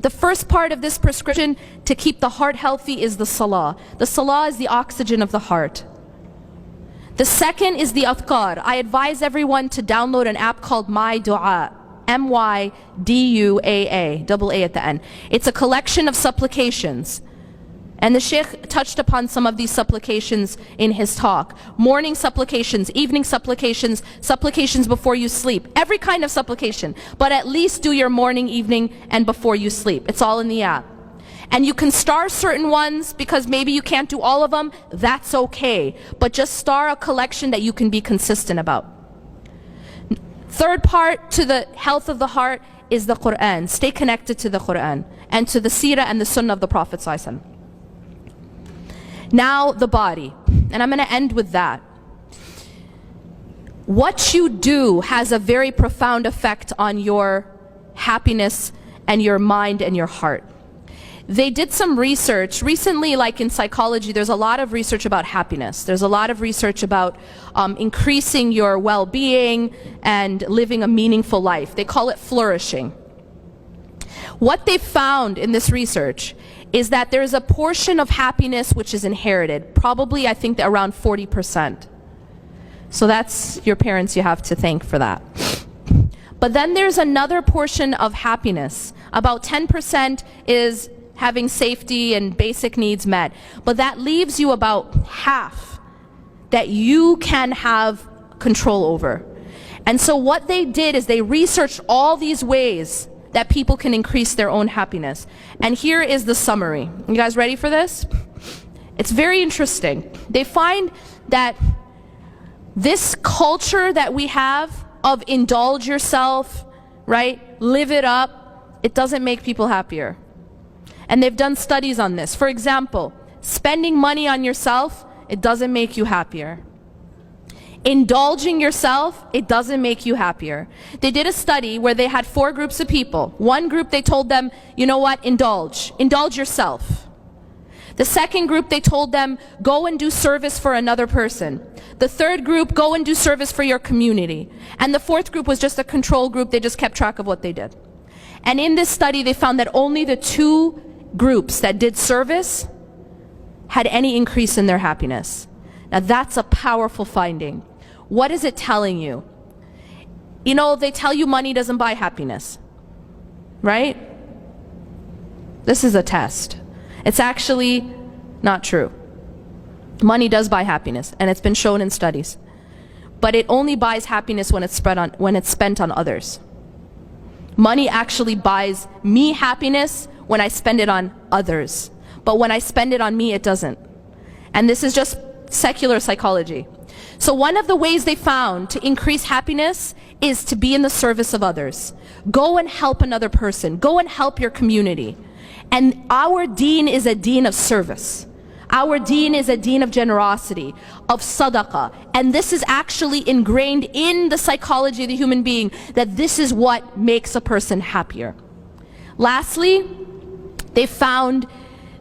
The first part of this prescription to keep the heart healthy is the salah. The salah is the oxygen of the heart. The second is the adhkar. I advise everyone to download an app called My Dua. MYDUAA, double A at the end. It's a collection of supplications. And the Sheikh touched upon some of these supplications in his talk. Morning supplications, evening supplications, supplications before you sleep. Every kind of supplication. But at least do your morning, evening, and before you sleep. It's all in the app. And you can star certain ones because maybe you can't do all of them. That's okay. But just star a collection that you can be consistent about. Third part to the health of the heart is the Quran. Stay connected to the Quran and to the seerah and the sunnah of the Prophet ﷺ. Now the body, and I'm going to end with that. What you do has a very profound effect on your happiness and your mind and your heart. They did some research recently, like in psychology, there's a lot of research about happiness. There's a lot of research about increasing your well-being and living a meaningful life. They call it flourishing. What they found in this research is that there's a portion of happiness which is inherited, probably I think around 40%. So that's your parents you have to thank for that. But then there's another portion of happiness. About 10% is having safety and basic needs met. But that leaves you about half that you can have control over. And so what they did is they researched all these ways that people can increase their own happiness. And here is the summary. You guys ready for this? It's very interesting. They find that this culture that we have of indulge yourself, right? Live it up, it doesn't make people happier. And they've done studies on this. For example, spending money on yourself, it doesn't make you happier. Indulging yourself, it doesn't make you happier. They did a study where they had 4 groups of people. One group they told them, you know what, indulge yourself. The second group they told them, go and do service for another person. The third group, go and do service for your community. And the fourth group was just a control group, they just kept track of what they did. And in this study they found that only the 2 groups that did service had any increase in their happiness. Now that's a powerful finding. What is it telling you? You know, they tell you money doesn't buy happiness, right? This is a test. It's actually not true. Money does buy happiness, and it's been shown in studies. But it only buys happiness when it's spent on others. Money actually buys me happiness when I spend it on others. But when I spend it on me, it doesn't. And this is just secular psychology. So one of the ways they found to increase happiness is to be in the service of others. Go and help another person. Go and help your community. And our deen is a deen of service. Our deen is a deen of generosity, of sadaqah. And this is actually ingrained in the psychology of the human being, that this is what makes a person happier. Lastly, they found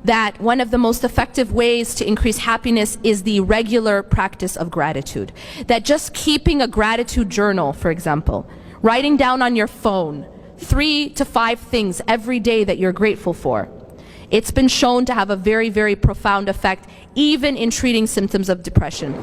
that one of the most effective ways to increase happiness is the regular practice of gratitude. That just keeping a gratitude journal, for example, writing down on your phone 3 to 5 things every day that you're grateful for. It's been shown to have a very, very profound effect, even in treating symptoms of depression.